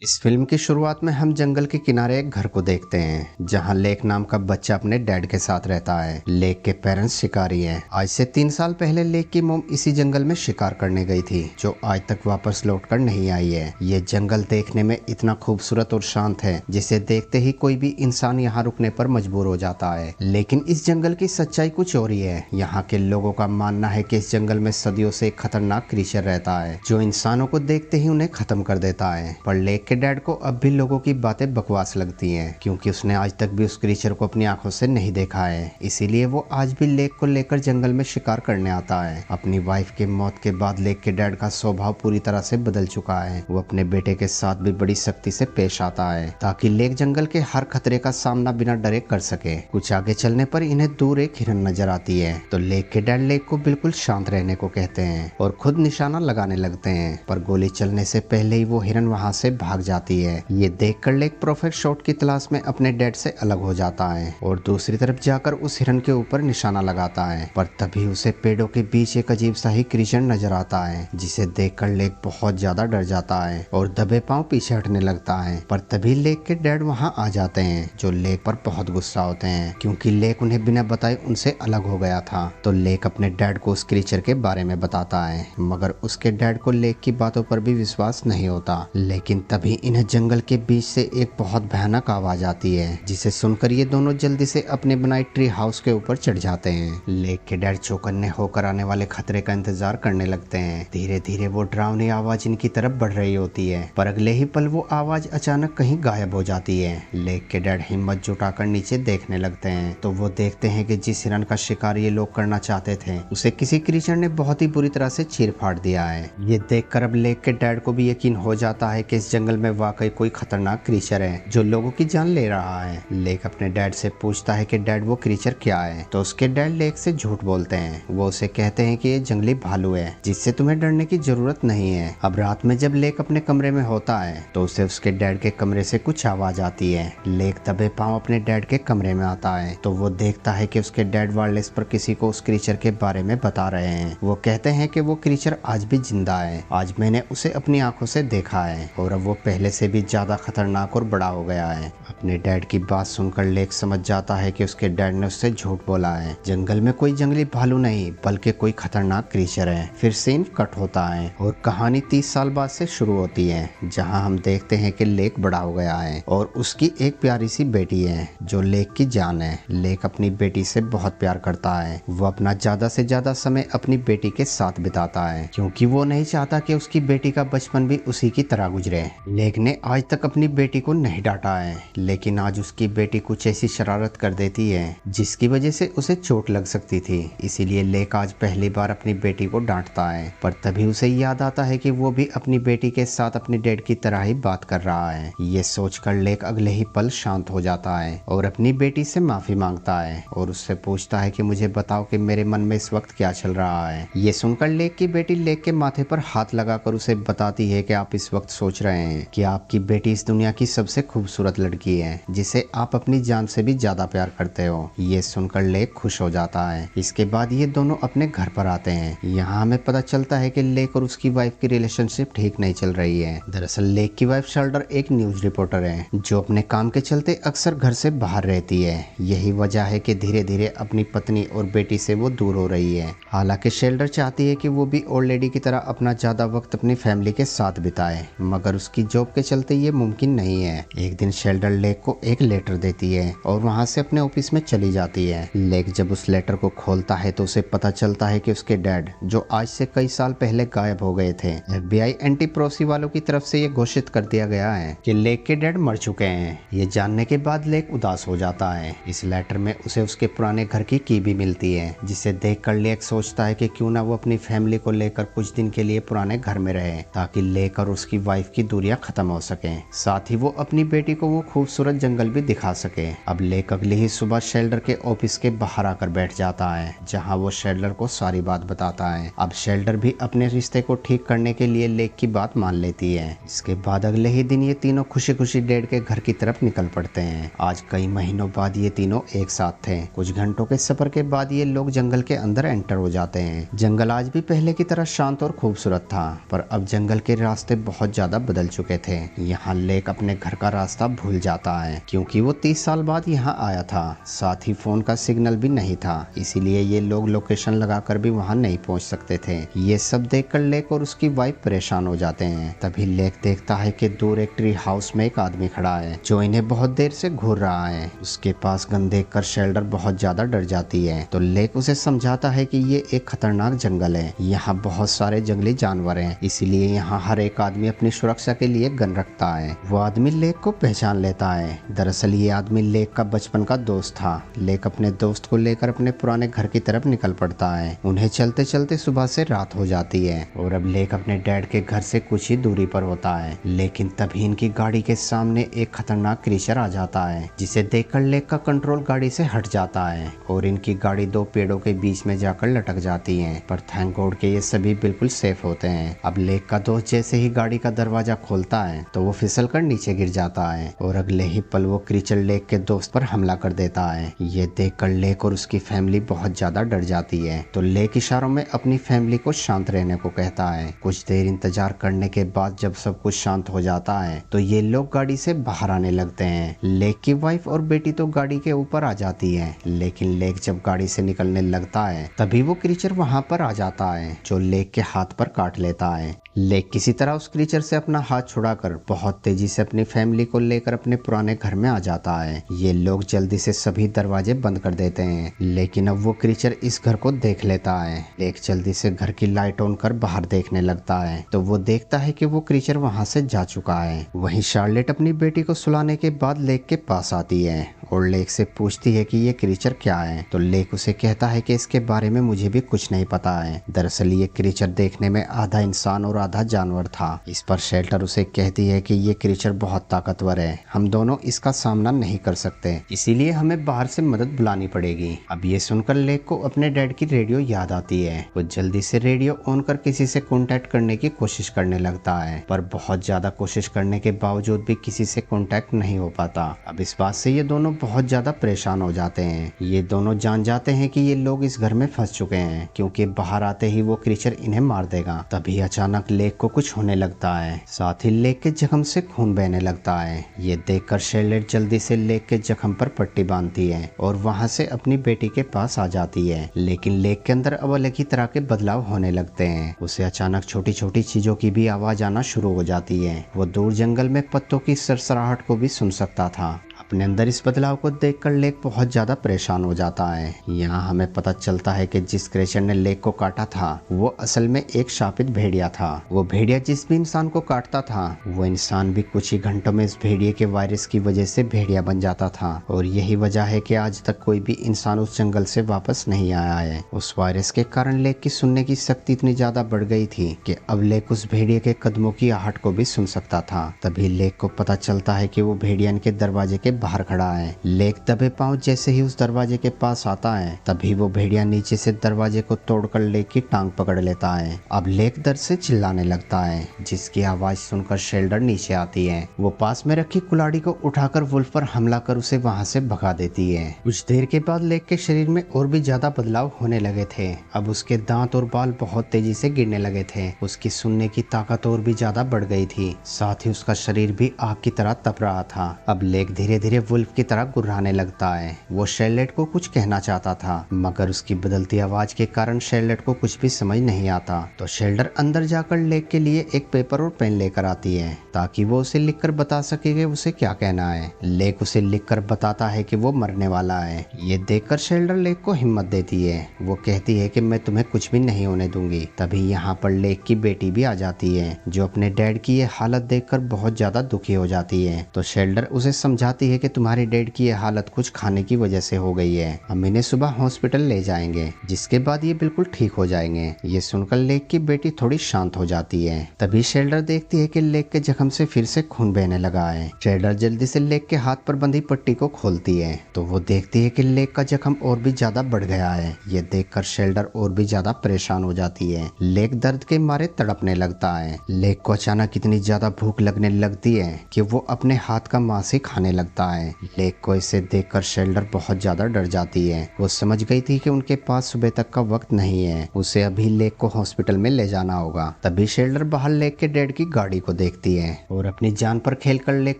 इस फिल्म की शुरुआत में हम जंगल के किनारे एक घर को देखते हैं जहां लेक नाम का बच्चा अपने डैड के साथ रहता है। लेक के पेरेंट्स शिकारी हैं। आज से 3 साल पहले लेक की मोम इसी जंगल में शिकार करने गई थी, जो आज तक वापस लौटकर नहीं आई है। ये जंगल देखने में इतना खूबसूरत और शांत है, जिसे देखते ही कोई भी इंसान यहाँ रुकने पर मजबूर हो जाता है। लेकिन इस जंगल की सच्चाई कुछ और ही है। यहाँ के लोगों का मानना है कि इस जंगल में सदियों से एक खतरनाक क्रीचर रहता है, जो इंसानों को देखते ही उन्हें खत्म कर देता है। पर लेक के डैड को अब भी लोगों की बातें बकवास लगती हैं, क्योंकि उसने आज तक भी उस क्रीचर को अपनी आंखों से नहीं देखा है। इसीलिए वो आज भी लेक को लेकर जंगल में शिकार करने आता है। अपनी वाइफ के मौत के बाद लेक के डैड का स्वभाव पूरी तरह से बदल चुका है। वो अपने बेटे के साथ भी बड़ी सख्ती से पेश आता है, ताकि लेक जंगल के हर खतरे का सामना बिना डरे कर सके। कुछ आगे चलने पर इन्हें दूर एक हिरन नजर आती है, तो लेक के डैड लेक को बिल्कुल शांत रहने को कहते हैं और खुद निशाना लगाने लगते हैं। पर गोली चलने से पहले ही वो हिरन वहाँ से भाग जाती है। ये देखकर लेक परफेक्ट शॉट की तलाश में अपने डैड से अलग हो जाता है और दूसरी तरफ जाकर उस हिरन के ऊपर निशाना लगाता है। पर तभी उसे पेड़ों के बीच एक अजीब सा ही क्रीचर नजर आता है, जिसे देखकर लेक बहुत ज्यादा डर जाता है और दबे पांव पीछे हटने लगता है। पर तभी लेक के डैड वहाँ आ जाते हैं, जो लेक पर बहुत गुस्सा होते हैं, क्योंकि लेक उन्हें बिना बताए उनसे अलग हो गया था। तो लेक अपने डैड को उस क्रीचर के बारे में बताता है, मगर उसके डैड को लेक की बातों पर भी विश्वास नहीं होता। लेकिन तभी इन्हें जंगल के बीच से एक बहुत भयानक आवाज आती है, जिसे सुनकर ये दोनों जल्दी से अपने बनाए ट्री हाउस के ऊपर चढ़ जाते हैं। लेक के डैड चौकन्ने होकर आने वाले खतरे का इंतजार करने लगते हैं। धीरे धीरे वो डरावनी आवाज इनकी तरफ बढ़ रही होती है, पर अगले ही पल वो आवाज अचानक कहीं गायब हो जाती है। लेक के डैड हिम्मत जुटाकर नीचे देखने लगते हैं, तो वो देखते हैं कि जिस हिरन का शिकार ये लोग करना चाहते थे, उसे किसी क्रीचर ने बहुत ही बुरी तरह से चीर फाड़ दिया है। ये देखकर अब लेक के डैड को भी यकीन हो जाता है कि इस जंगल में वाकई कोई खतरनाक क्रीचर है, जो लोगों की जान ले रहा है। लेक अपने डैड से पूछता है कि डैड वो क्रीचर क्या है, तो उसके डैड लेक से झूठ बोलते हैं। वो उसे कहते हैं कि ये जंगली भालू है, जिससे तुम्हें डरने की जरूरत नहीं है। अब रात में जब लेक अपने कमरे में होता है, तो उसे उसके डैड के कमरे से कुछ आवाज आती है। लेक दबे पांव अपने डैड के कमरे में आता है, तो वो देखता है कि उसके डैड वायरलेस पर किसी को उस क्रीचर के बारे में बता रहे हैं। वो कहते हैं कि वो क्रीचर आज भी जिंदा है, आज मैंने उसे अपनी आंखों से देखा है और अब वो पहले से भी ज्यादा खतरनाक और बड़ा हो गया है। अपने डैड की बात सुनकर लेक समझ जाता है कि उसके डैड ने उससे झूठ बोला है। जंगल में कोई जंगली भालू नहीं, बल्कि कोई खतरनाक क्रीचर है। फिर सीन कट होता है और कहानी 30 साल बाद से शुरू होती है, जहां हम देखते हैं कि लेक बड़ा हो गया है और उसकी एक प्यारी सी बेटी है, जो लेक की जान है। लेक अपनी बेटी से बहुत प्यार करता है। वो अपना ज्यादा से ज्यादा समय अपनी बेटी के साथ बिताता है, क्योंकि वो नहीं चाहता कि उसकी बेटी का बचपन भी उसी की तरह गुजरे। लेक ने आज तक अपनी बेटी को नहीं डांटा है, लेकिन आज उसकी बेटी कुछ ऐसी शरारत कर देती है जिसकी वजह से उसे चोट लग सकती थी। इसीलिए लेक आज पहली बार अपनी बेटी को डांटता है। पर तभी उसे याद आता है कि वो भी अपनी बेटी के साथ अपने डैड की तरह ही बात कर रहा है। ये सोचकर लेक अगले ही पल शांत हो जाता है और अपनी बेटी से माफी मांगता है और उससे पूछता है कि मुझे बताओ कि मेरे मन में इस वक्त क्या चल रहा है। ये सुनकर लेक की बेटी लेक के माथे पर हाथ लगाकर उसे बताती है कि आप इस वक्त सोच रहे हैं कि आपकी बेटी इस दुनिया की सबसे खूबसूरत लड़की है, जिसे आप अपनी जान से भी ज्यादा प्यार करते हो। ये सुनकर लेक खुश हो जाता है। इसके बाद ये दोनों अपने घर पर आते हैं। यहाँ हमें पता चलता है कि लेक और उसकी वाइफ की रिलेशनशिप ठीक नहीं चल रही है। दरअसल लेक की वाइफ शल्डर एक न्यूज रिपोर्टर है, जो अपने काम के चलते अक्सर घर से बाहर रहती है। यही वजह है कि धीरे धीरे अपनी पत्नी और बेटी से वो दूर हो रही है। हालांकि शेल्डर चाहती है कि वो भी ओल्ड लेडी की तरह अपना ज्यादा वक्त अपनी फैमिली के साथ बिताए, मगर उसकी जॉब के चलते ये मुमकिन नहीं है। एक दिन शेल्डर लेक को एक लेटर देती है और वहाँ से अपने ऑफिस में चली जाती है। लेक जब उस लेटर को खोलता है तो उसे पता चलता है कि उसके डैड, जो आज से कई साल पहले गायब हो गए थे, FBI एंटी प्रोसी वालों की तरफ से ये घोषित कर दिया गया है कि लेक के डैड मर चुके हैं। ये जानने के बाद लेक उदास हो जाता है। इस लेटर में उसे उसके पुराने घर की भी मिलती है, जिसे देखकर लेक सोचता है कि क्यों ना वो अपनी फैमिली को लेकर कुछ दिन के लिए पुराने घर में रहे, ताकि लेक और उसकी वाइफ की दूरियां खत्म हो सके। साथ ही वो अपनी बेटी को वो खूबसूरत खूबसूरत जंगल भी दिखा सके। अब लेक अगली ही सुबह शेल्डर के ऑफिस के बाहर आकर बैठ जाता है, जहाँ वो शेल्डर को सारी बात बताता है। अब शेल्डर भी अपने रिश्ते को ठीक करने के लिए लेक की बात मान लेती है। इसके बाद अगले ही दिन ये तीनों खुशी खुशी डैड के घर की तरफ निकल पड़ते हैं। आज कई महीनों बाद ये तीनों एक साथ थे। कुछ घंटों के सफर के बाद ये लोग जंगल के अंदर एंटर हो जाते हैं। जंगल आज भी पहले की तरह शांत और खूबसूरत था, पर अब जंगल के रास्ते बहुत ज्यादा बदल चुके थे। यहाँ लेक अपने घर का रास्ता भूल जाता है, क्योंकि वो 30 साल बाद यहाँ आया था। साथ ही फोन का सिग्नल भी नहीं था, इसीलिए ये लोग लोकेशन लगाकर भी वहाँ नहीं पहुँच सकते थे। ये सब देखकर लेक और उसकी वाइफ परेशान हो जाते हैं। तभी लेक देखता है कि दूर एक ट्री हाउस में एक आदमी खड़ा है, जो इन्हें बहुत देर से घूर रहा है। उसके पास गन देखकर शेल्डर बहुत ज्यादा डर जाती है, तो लेक उसे समझाता है कि ये एक खतरनाक जंगल है, यहाँ बहुत सारे जंगली जानवर हैं, इसीलिए यहाँ हर एक आदमी अपनी सुरक्षा के लिए गन रखता है। वो आदमी लेक को पहचान लेता है। दरअसल ये आदमी लेक का बचपन का दोस्त था। लेक अपने दोस्त को लेकर अपने पुराने घर की तरफ निकल पड़ता है। उन्हें चलते चलते सुबह से रात हो जाती है और अब लेक अपने डैड के घर से कुछ ही दूरी पर होता है। लेकिन तभी इनकी गाड़ी के सामने एक खतरनाक क्रीचर आ जाता है, जिसे देखकर लेक का कंट्रोल गाड़ी से हट जाता है और इनकी गाड़ी दो पेड़ों के बीच में जाकर लटक जाती है। पर थैंक गॉड के ये सभी बिल्कुल सेफ होते हैं। अब लेक का दोस्त जैसे ही गाड़ी का दरवाजा खोलता है तो वो फिसल कर नीचे गिर जाता है और अगले ही पल वो क्रीचर लेक के दोस्त पर हमला कर देता है। ये देखकर लेक और उसकी फैमिली बहुत ज्यादा डर जाती है, तो लेक इशारों में अपनी फैमिली को शांत रहने को कहता है। कुछ देर इंतजार करने के बाद जब सब कुछ शांत हो जाता है तो ये लोग गाड़ी से बाहर आने लगते हैं। लेक की वाइफ और बेटी तो गाड़ी के ऊपर आ जाती है, लेकिन लेक जब गाड़ी से निकलने लगता है तभी वो क्रीचर वहां पर आ जाता है, जो लेक के हाथ पर काट लेता है। लेक किसी तरह उस क्रीचर से अपना हाथ छुड़ाकर बहुत तेजी से अपनी फैमिली को लेकर अपने पुराने घर में आ जाता है। ये लोग जल्दी से सभी दरवाजे बंद कर देते हैं, लेकिन अब वो क्रीचर इस घर को देख लेता है। लेक जल्दी से घर की लाइट ऑन कर बाहर देखने लगता है, तो वो देखता है कि वो क्रीचर वहां से जा चुका है। वहीं शार्लेट अपनी बेटी को सुलाने के बाद लेक के पास आती है और लेक से पूछती है कि ये क्रीचर क्या है, तो लेक उसे कहता है कि इसके बारे में मुझे भी कुछ नहीं पता है। दरअसल ये क्रीचर देखने में आधा इंसान और आधा जानवर था। इस पर शेल्टर उसे कहती है कि ये क्रीचर बहुत ताकतवर है, हम दोनों इसका सामना नहीं कर सकते, इसीलिए हमें बाहर से मदद बुलानी पड़ेगी। अब ये सुनकर लेक को अपने डैड की रेडियो याद आती है। वो जल्दी से रेडियो ऑन कर किसी से कांटेक्ट करने की कोशिश करने लगता है, पर बहुत ज्यादा कोशिश करने के बावजूद भी किसी से कांटेक्ट नहीं हो पाता। अब इस बात से ये दोनों बहुत ज्यादा परेशान हो जाते हैं। ये दोनों जान जाते हैं कि ये लोग इस घर में फंस चुके हैं, क्योंकि बाहर आते ही वो क्रीचर इन्हें मार देगा। तभी अचानक लेक को कुछ होने लगता है, साथ ही लेक के जख्म से खून बहने लगता है। ये देखकर शेलेट जल्दी से लेक के जख्म पर पट्टी बांधती है और वहां से अपनी बेटी के पास आ जाती है। लेकिन लेक के अंदर अब अलग ही तरह के बदलाव होने लगते हैं। उसे अचानक छोटी छोटी चीजों की भी आवाज आना शुरू हो जाती है। वो दूर जंगल में पत्तों की सरसराहट को भी सुन सकता था। अपने अंदर इस बदलाव को देखकर लेक बहुत ज्यादा परेशान हो जाता है। यहाँ हमें पता चलता है कि जिस क्रीचर ने लेक को काटा था वो असल में एक शापित भेड़िया था। वो भेड़िया जिस भी इंसान को काटता था वो इंसान भी कुछ ही घंटों में इस भेड़िए के वायरस की वजह से भेड़िया बन जाता था, और यही वजह है कि आज तक कोई भी इंसान उस जंगल से वापस नहीं आया है। उस वायरस के कारण लेक की सुनने की शक्ति इतनी ज्यादा बढ़ गई थी कि अब लेक उस भेड़िए के कदमों की आहट को भी सुन सकता था। तभी लेक को पता चलता है कि वो भेड़िया इनके दरवाजे के बाहर खड़ा है। लेक दबे पांव जैसे ही उस दरवाजे के पास आता है तभी वो भेड़िया नीचे से दरवाजे को तोड़कर लेक की टांग पकड़ लेता है। अब लेक दर्द से चिल्लाने लगता है, जिसकी आवाज सुनकर शेल्डर नीचे आती है। वो पास में रखी कुल्हाड़ी को उठाकर वुल्फ पर हमला कर उसे वहां से भगा देती है। कुछ देर के बाद लेक के शरीर में और भी ज्यादा बदलाव होने लगे थे। अब उसके दांत और बाल बहुत तेजी से गिरने लगे थे। उसकी सुनने की ताकत और भी ज्यादा बढ़ गई थी, साथ ही उसका शरीर भी आग की तरह तप रहा था। अब लेक धीरे धीरे वुल्फ की तरह गुर्राने लगता है। वो शेरलेट को कुछ कहना चाहता था, मगर उसकी बदलती आवाज के कारण शेरलेट को कुछ भी समझ नहीं आता। तो शेल्डर अंदर जाकर लेक के लिए एक पेपर और पेन लेकर आती है ताकि वो उसे लिखकर बता सके कि उसे क्या कहना है। लेक उसे लिखकर बताता है कि वो मरने वाला है। ये देखकर शेल्डर लेक को हिम्मत देती है। वो कहती है कि मैं तुम्हें कुछ भी नहीं होने दूंगी। तभी यहाँ पर लेक की बेटी भी आ जाती है, जो अपने डैड की ये हालत देखकर बहुत ज्यादा दुखी हो जाती है। तो शेल्डर उसे समझाती है कि तुम्हारे डैड की ये हालत कुछ खाने की वजह से हो गई है, हम इन्हें सुबह हॉस्पिटल ले जाएंगे, जिसके बाद ये बिल्कुल ठीक हो जाएंगे। ये सुनकर लेक की बेटी थोड़ी शांत हो जाती है। तभी शेल्डर देखती है कि लेक के जख्म से फिर से खून बहने लगा है। शेल्डर जल्दी से लेक के हाथ पर बंधी पट्टी को खोलती है तो वो देखती है कि लेक का जख्म और भी ज्यादा बढ़ गया है। ये देखकर शेल्डर और भी ज्यादा परेशान हो जाती है। लेक दर्द के मारे तड़पने लगता है। लेक को अचानक इतनी ज्यादा भूख लगने लगती है कि वो अपने हाथ का मांस ही खाने लगता है। लेक को इसे देखकर शेल्डर बहुत ज्यादा डर जाती है। वो समझ गई थी कि उनके पास सुबह तक का वक्त नहीं है, उसे अभी लेक को हॉस्पिटल में ले जाना होगा। तभी शेल्डर बाहर लेक के डैड की गाड़ी को देखती है और अपनी जान पर खेलकर लेक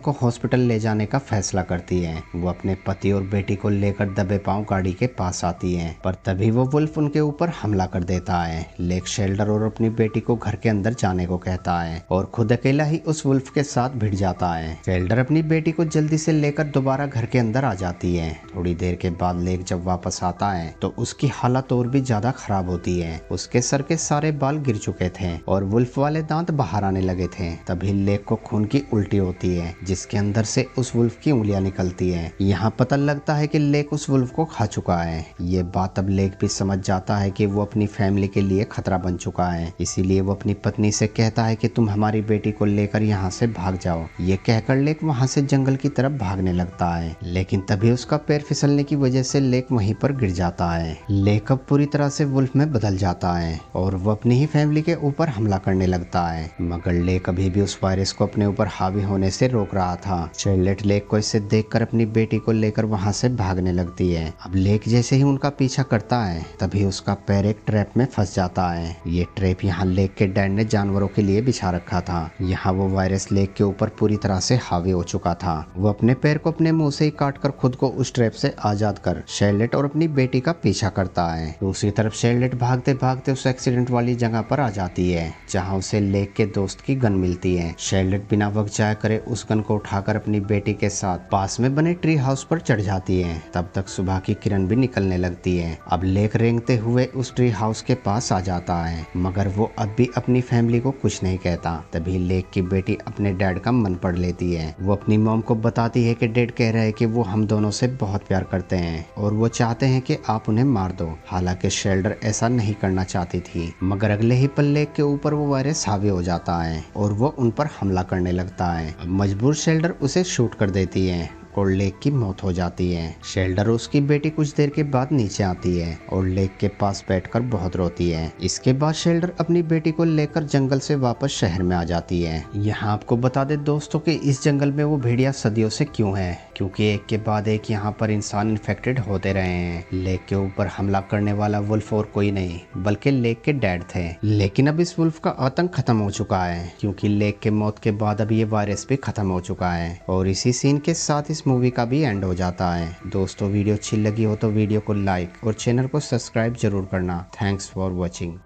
को हॉस्पिटल ले जाने का फैसला करती है। वो अपने पति और बेटी को लेकर दबे पांव गाड़ी के पास आती है, पर तभी वो वुल्फ उनके ऊपर हमला कर देता है। लेक शेल्डर और अपनी बेटी को घर के अंदर जाने को कहता है और खुद अकेला ही उस वुल्फ के साथ भिड़ जाता है। शेल्डर अपनी बेटी को जल्दी से लेकर दोबारा घर के अंदर आ जाती है। थोड़ी देर के बाद लेक जब वापस आता है तो उसकी हालत और भी ज्यादा खराब होती है। उसके सर के सारे बाल गिर चुके थे और वुल्फ वाले दांत बाहर आने लगे थे। तभी लेक को खून की उल्टी होती है, जिसके अंदर से उस वुल्फ की उंगलियां निकलती है। यहाँ पता लगता है कि लेक उस वुल्फ को खा चुका है। ये बात अब लेक भी समझ जाता है कि वो अपनी फैमिली के लिए खतरा बन चुका है। इसीलिए वो अपनी पत्नी से कहता है कि तुम हमारी बेटी को लेकर यहाँ से भाग जाओ। ये कहकर लेक वहाँ से जंगल की तरफ भागने लगता है, लेकिन तभी उसका पैर फिसलने की वजह से लेक वहीं पर गिर जाता है। लेक अब पूरी तरह से वुल्फ में बदल जाता है और वो अपनी ही फैमिली के ऊपर हमला करने लगता है, मगर लेक अभी भी उस वायरस को अपने ऊपर हावी होने से रोक रहा था। शार्लेट लेक को इसे देखकर अपनी बेटी को लेकर वहाँ से भागने लगती है। अब लेक जैसे ही उनका पीछा करता है तभी उसका पैर एक ट्रैप में फंस जाता है। ये ट्रैप यहाँ लेक के डैड ने जानवरों के लिए बिछा रखा था। यहाँ वो वायरस लेक के ऊपर पूरी तरह से हावी हो चुका था। वो अपने पैर को अपने मुंह से ही काटकर खुद को उस ट्रैप से आजाद कर शार्लेट और अपनी बेटी का पीछा करता है। दूसरी तरफ शार्लेट भागते भागते उस एक्सीडेंट वाली जगह पर आ जाती है जहाँ उसे लेक के दोस्त की गन मिलती है। शार्लेट बिना वक्त जाया करे उस गन को उठाकर अपनी बेटी के साथ पास में बने ट्री हाउस पर चढ़ जाती है। तब तक सुबह की किरण भी निकलने लगती है। अब लेक रेंगते हुए उस ट्री हाउस के पास आ जाता है, मगर वो अब भी अपनी फैमिली को कुछ नहीं कहता। तभी लेक की बेटी अपने डैड का मन पढ़ लेती है। वो अपनी मॉम को बताती है कि डैड कह रहे हैं कि वो हम दोनों से बहुत प्यार करते हैं और वो चाहते हैं कि आप उन्हें मार दो। हालांकि शेल्डर ऐसा नहीं करना चाहती थी, मगर अगले ही पल लेक के ऊपर वो वायरस हावी हो जाता है और वो उन पर हमला करने लगता है। मजबूर शेल्डर उसे शूट कर देती है और लेक की मौत हो जाती है। शेल्डर और उसकी बेटी कुछ देर के बाद नीचे आती है और लेक के पास बैठकर बहुत रोती है। इसके बाद शेल्डर अपनी बेटी को लेकर जंगल से वापस शहर में आ जाती है। यहाँ आपको बता दे दोस्तों कि इस जंगल में वो भेड़िया सदियों से क्यों है, क्योंकि एक के बाद एक यहाँ पर इंसान इन्फेक्टेड होते रहे हैं। लेक के ऊपर हमला करने वाला वुल्फ और कोई नहीं बल्कि लेक के डैड थे। लेकिन अब इस वुल्फ का आतंक खत्म हो चुका है, क्योंकि लेक के मौत के बाद अब ये वायरस भी खत्म हो चुका है और इसी सीन के साथ इस मूवी का भी एंड हो जाता है। दोस्तों वीडियो अच्छी लगी हो तो वीडियो को लाइक और चैनल को सब्सक्राइब जरूर करना। Thanks for watching.